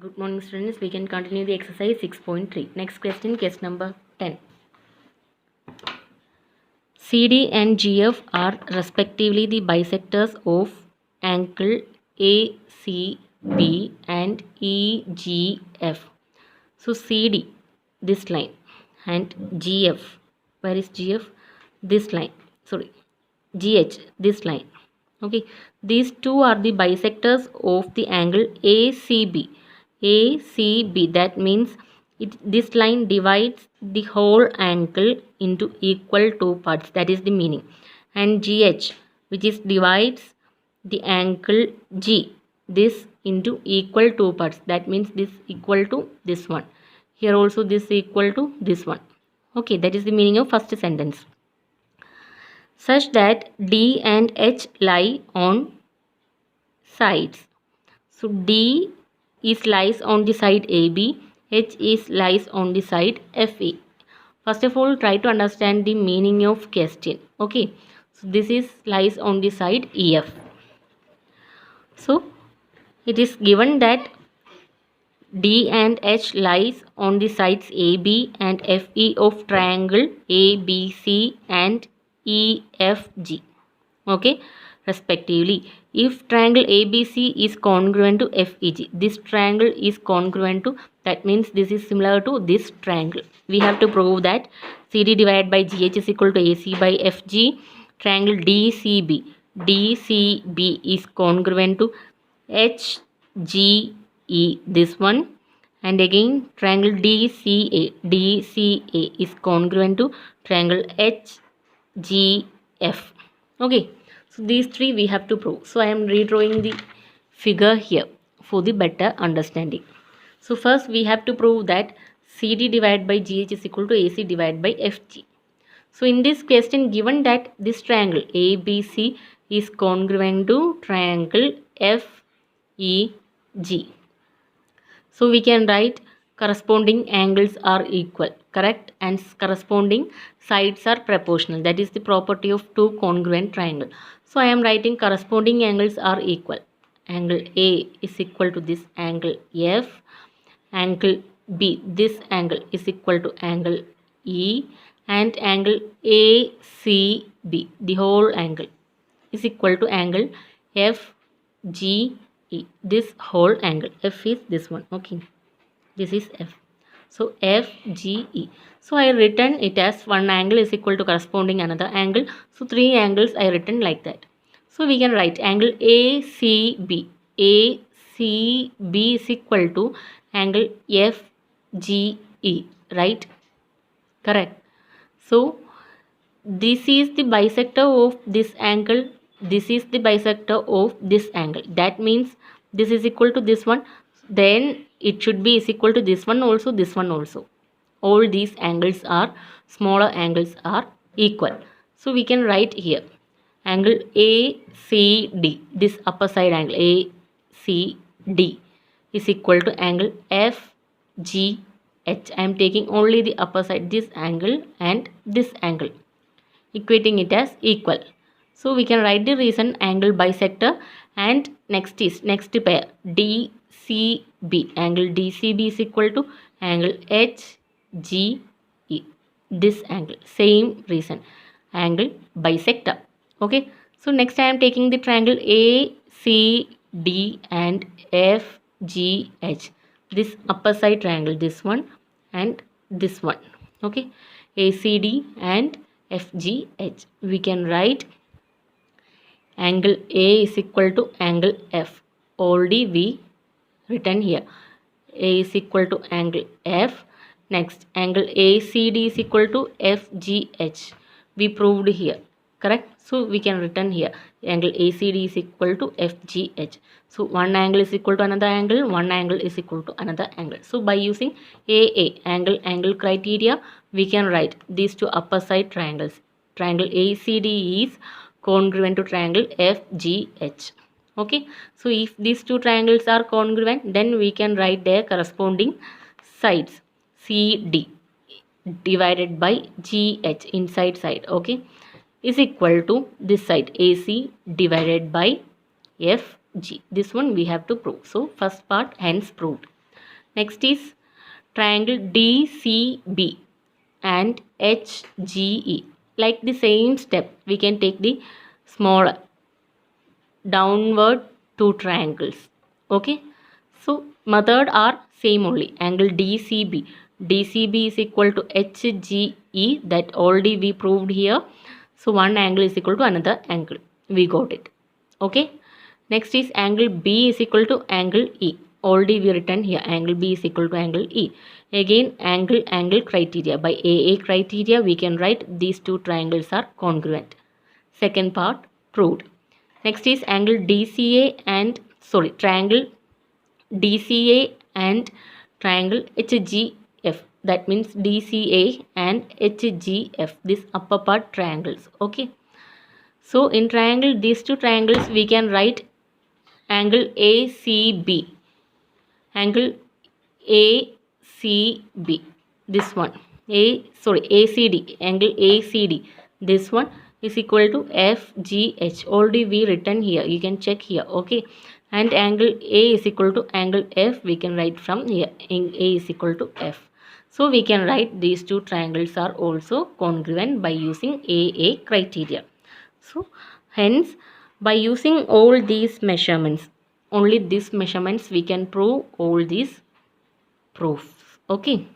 Good morning, students. We can continue the exercise 6.3. Next question, case number 10. CD and GF are respectively the bisectors of angle ACB and EGF. So CD, this line, and GF, where is GF? This line, sorry, GH, this line. Okay, these two are the bisectors of the angle ACB. ACB, that means this line divides the whole angle into equal two parts. That is the meaning. And GH, which is divides the angle G, this into equal two parts. That means this equal to this one. Here also this equal to this one. Okay, that is the meaning of first sentence. Such that D and H lie on sides. So D is lies on the side AB, H is lies on the side FE. First of all, try to understand the meaning of question. Okay, so this is lies on the side EF. So it is given that D and H lies on the sides AB and FE of triangle ABC and EFG. Okay, respectively. If triangle ABC is congruent to FEG, this triangle is congruent to, that means this is similar to this triangle. We have to prove that CD divided by GH is equal to AC by FG. Triangle DCB is congruent to HGE, this one. And again triangle DCA is congruent to triangle HGF. Okay, so these three we have to prove. So I am redrawing the figure here for the better understanding. So first we have to prove that CD divided by GH is equal to AC divided by FG. So in this question, given that this triangle ABC is congruent to triangle FEG, so we can write corresponding angles are equal, correct, and corresponding sides are proportional. That is the property of two congruent triangle. So I am writing corresponding angles are equal. Angle A is equal to this angle F. Angle B, this angle is equal to angle E, and angle ACB, the whole angle, is equal to angle FGE, this whole angle. F is this one. Okay, this is F. So FGE. So I written it as one angle is equal to corresponding another angle. So three angles I written like that. So we can write angle ACB. ACB is equal to angle FGE, right? Correct. So this is the bisector of this angle, this is the bisector of this angle. That means this is equal to this one, then it should be is equal to this one also, this one also. All these angles are, smaller angles are equal. So we can write here angle ACD, this upper side angle ACD is equal to angle FGH. I am taking only the upper side, this angle and this angle, equating it as equal. So we can write the reason angle bisector. And next is next pair DCB. Angle DCB is equal to angle HGE, this angle, same reason, angle bisector. Okay, so next I am taking the triangle ACD and FGH, this upper side triangle, this one and this one. Okay, ACD and FGH. We can write angle A is equal to angle F. Already we written here. A is equal to angle F. Next, angle ACD is equal to FGH. We proved here, correct? So we can written here angle ACD is equal to FGH. So one angle is equal to another angle, one angle is equal to another angle. So by using AA, angle criteria, we can write these two upper side triangles. Triangle ACD is congruent to triangle FGH. Okay, so if these two triangles are congruent, then we can write their corresponding sides. CD divided by GH, inside side, okay, is equal to this side AC divided by FG. This one we have to prove. So first part hence proved. Next is triangle DCB and HGE. Like the same step, we can take the smaller downward two triangles. Okay, so method are same only. Angle DCB. DCB is equal to HGE, that already we proved here. So one angle is equal to another angle. We got it. Okay. Next is angle B is equal to angle E. Already we written here. Angle B is equal to angle E. Again angle criteria. By AA criteria we can write these two triangles are congruent. Second part proved. Next is angle DCA and triangle DCA and triangle HGF. That means DCA and HGF. This upper part triangles. Okay. So in triangle, these two triangles we can write angle ACB. Angle ACB. This one. ACD. Angle ACD. This one is equal to FGH. Already we written here. You can check here. Okay. And angle A is equal to angle F. We can write from here. A is equal to F. So we can write these two triangles are also congruent by using AA criteria. So hence by using all these measurements, only these measurements we can prove all these proofs. Okay.